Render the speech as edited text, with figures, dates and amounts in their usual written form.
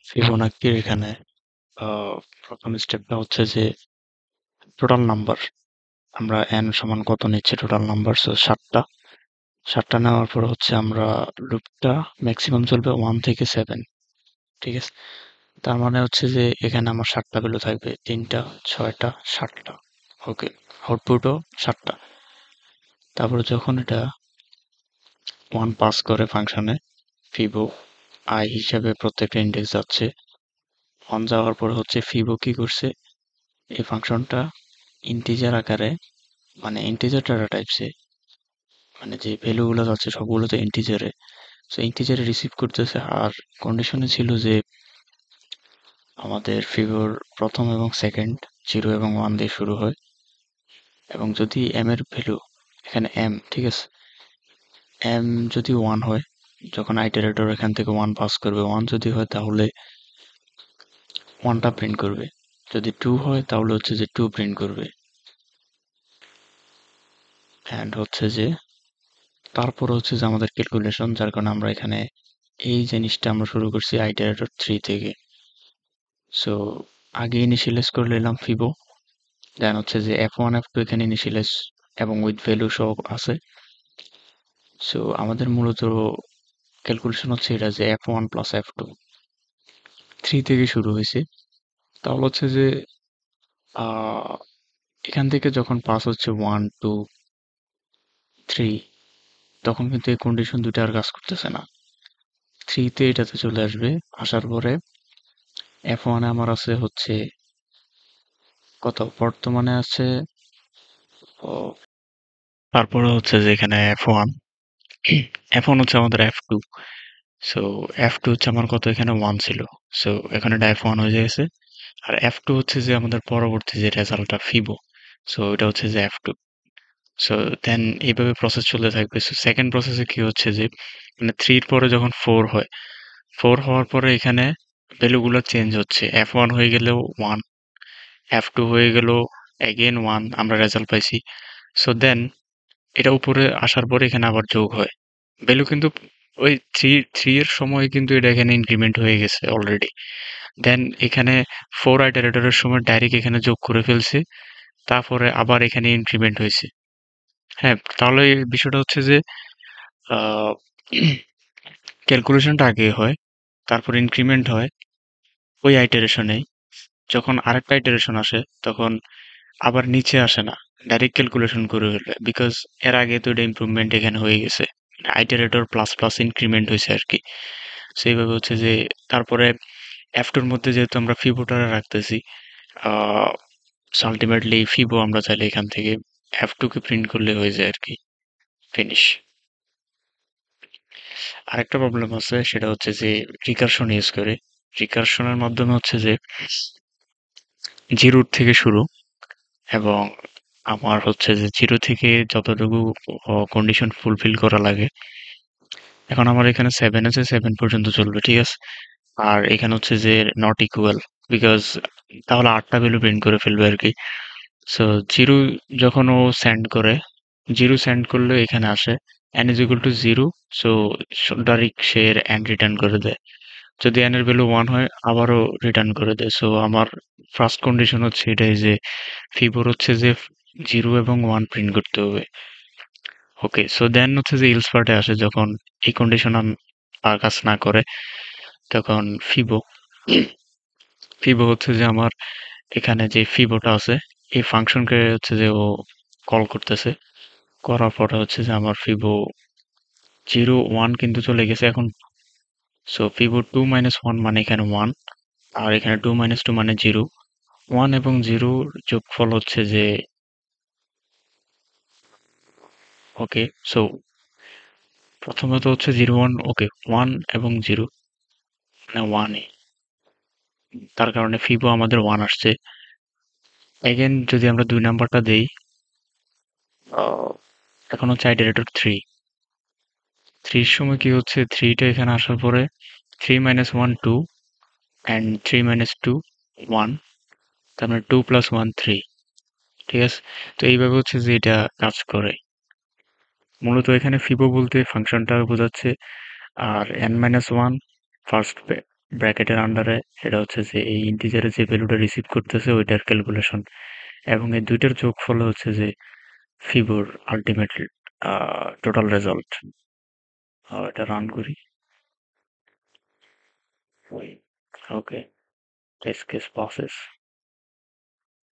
ফিবোনাকির এখানে আহ, প্রথম স্টেপটা হচ্ছে যে টোটাল নাম্বার। আমরা n সমান কত নিচ্ছি টোটাল নাম্বার, সো 7টা। 7টা নেওয়ার পর হচ্ছে আমরা লুপটা ম্যাক্সিমাম চলবে 1 থেকে 7। ঠিক আছে, তার মানে হচ্ছে যে এখানে আমার 7টা ভ্যালু থাকবে, 3টা, 6টা, 7টা। ওকে, আউটপুটও 7টা। তারপরে যখন এটা 1 পাস করে ফাংশনে, ফিবো আই হিসাবে প্রত্যেকটা ইন্ডেক্স যাচ্ছে। 1 যাওয়ার পরে হচ্ছে ফিবো কি করছে, এই ফাংশনটা ইন্টিজার আকারে, মানে ইন্টিজার ডাটা টাইপসে, মানে যে ভ্যালুগুলো যাচ্ছে সবগুলো তো ইন্টিজারে, সো ইন্টিজারে রিসিভ করতেছে। আর কন্ডিশনে ছিল যে আমাদের ফিবোর প্রথম এবং সেকেন্ড 0 এবং 1 দিয়ে শুরু হয়, এবং যদি এম এর ভ্যালু, এখানে এম, ঠিক আছে, এম যদি 1 হয়, যখন আইটারেটর এখান থেকে 1 পাস করবে, 1 যদি হয় তাহলে 1টা প্রিন্ট করবে, যদি 2 হয় তাহলে হচ্ছে যে 2 প্রিন্ট করবে। অ্যান্ড হচ্ছে যে তারপর হচ্ছে যে আমাদের ক্যালকুলেশন, যার কারণে আমরা এখানে এই জিনিসটা আমরা শুরু করছি আইটারেটর 3 থেকে। সো আগে ইনিশিয়ালাইজ করে নিলাম ফিবো, দেন হচ্ছে যে F1 F2 এখানে ইনিশিয়ালাইজ এবং উইথ ভ্যালু সহ আছে। সো আমাদের মূলত ক্যালকুলেশন হচ্ছে এটা যে F1 প্লাস F2 3 থেকে শুরু হয়েছে। তাহলে হচ্ছে যে আহ, এখান থেকে যখন পাস হচ্ছে 1 2 3, তখন কিন্তু এই কন্ডিশন দুটো আর কাজ করতেছে না। 3 তে এটাতে চলে আসবে, আসার পরে F1 এ আমার আছে হচ্ছে কত, বর্তমানে আছে ও, তারপরে হচ্ছে যে এখানে F1, F1 হচ্ছে আমাদের F2। সো F2 হচ্ছে আমার কত, এখানে 1 ছিল। সো এখানে এটা F1 হয়ে গেছে। আর F2 হচ্ছে যে আমাদের পরবর্তী যে রেজাল্টটা ফিবো, সো এটা হচ্ছে যে F2। সো দেন এইভাবে প্রসেস চলতে থাকবে। সো সেকেন্ড প্রসেসে কি হচ্ছে যে, মানে 3 এর পরে যখন 4 হয়, 4 হওয়ার পরে এখানে ভ্যালুগুলো চেঞ্জ হচ্ছে, F1 হয়ে গেলেও 1, F2 হয়ে গেল এগেন 1, আমরা রেজাল্ট পাইছি। সো দেন এটা উপরে আসার পরে এখানে আবার যোগ হয় ভ্যালু, কিন্তু ওই থ্রি এর সময় কিন্তু এটা এখানে ইনক্রিমেন্ট হয়ে গেছে অলরেডি। দেন এখানে 4 আইটারেটরের সময় ডাইরেক্ট এখানে যোগ করে ফেলছে, তারপরে আবার এখানে ইনক্রিমেন্ট হয়েছে। হ্যাঁ, তাহলে এই বিষয়টা হচ্ছে যে ক্যালকুলেশনটা আগে হয়, তারপর ইনক্রিমেন্ট হয় ওই আইটারেশনেই। যখন আরেকটা আইটারেশন আসে তখন আবার নিচে আসে না, ডাইরেক্ট ক্যালকুলেশন করে ফেলবে, বিকজ এর আগে তো এটা ইমপ্রুভমেন্ট এখানে হয়ে গেছে, আইটারেটর প্লাস প্লাস ইনক্রিমেন্ট হয়েছে আর কি। সেইভাবে হচ্ছে যে তারপরে F2 এর মধ্যে যেহেতু আমরা ফিবোটা রাখতেছি, আহ আলটিমেটলি ফিবো আমরা চাইলে এখান থেকে F2 কে প্রিন্ট করলে হয়ে যায় আর কি, ফিনিশ। আরেকটা প্রবলেম আছে, সেটা হচ্ছে যে রিকারশন ইউজ করে। রিকারশনের মাধ্যমে হচ্ছে যে 0 থেকে শুরু, এবং আমার হচ্ছে যে 0 থেকে যতটুকু কন্ডিশন ফুলফিল করা লাগে, এখন আমার এখানে 7 আছে, 7 পর্যন্ত চলবে, ঠিক আছে। আর এখানে হচ্ছে যে নট ইকুয়াল, বিকজ তাহলে 8টা ভ্যালু প্রিন্ট করে ফেলবে আর কি। সো 0 যখন ও সেন্ড করে, 0 সেন্ড করলে এখানে আসে n is equal to 0, so direct say n return করে দেয়। যদি n এর ভ্যালু 1 হয় আবারও রিটার্ন করে দেয়। সো আমার ফার্স্ট কন্ডিশন হচ্ছে এটাই যে ফিবোর হচ্ছে যে 0 এবং 1 প্রিন্ট করতে হবে। ওকে, সো দেন হচ্ছে যে ইলস পার্টে আসে, যখন এই কন্ডিশন আর কাজ না করে, তখন ফিবো ফিবো হচ্ছে যে আমার এখানে যে ফিবোটা আছে, এই ফাংশনকে হচ্ছে যে ও কল করতেছে, করার পরে হচ্ছে যে আমার ফিবো 0 1 কিন্তু চলে গেছে এখন। সো ফিবো 2 মাইনাস 1 মানে এখানে 1, আর এখানে 2 মাইনাস 2 মানে 0। 1 এবং 0 যোগফল হচ্ছে যে, ওকে, সো প্রথমত হচ্ছে 0 1, ওকে, 1 এবং 0 মানে 1 এ, তার কারণে ফিবো আমাদের 1 আসছে। এগেন যদি আমরা 2 নাম্বারটা দেই, আহ, এখন হচ্ছে আইটারেটর 3। 3 এর সময় কি হচ্ছে, 3টা এখানে আসার পরে 3 মাইনাস 1 2, অ্যান্ড 3 মাইনাস 2 1, তার মানে 2 প্লাস 1 3। ঠিক আছে, তো এইভাবে হচ্ছে যে এটা কাজ করে। মূলত এখানে ফিবো বলতে ফাংশনটা বোঝাচ্ছে, আর n মাইনাস 1 ফার্স্ট ব্র্যাকেটের আন্ডারে এটা হচ্ছে যে এই ইন্টিজারে যে ভ্যালুটা রিসিভ করতেছে ওইটার ক্যালকুলেশন, এবং এই দুইটার যোগফল হচ্ছে যে ফিবোর আলটিমেট টোটাল রেজাল্ট। এটা রান করি। ওকে, টেস্ট কেস প্রসেস।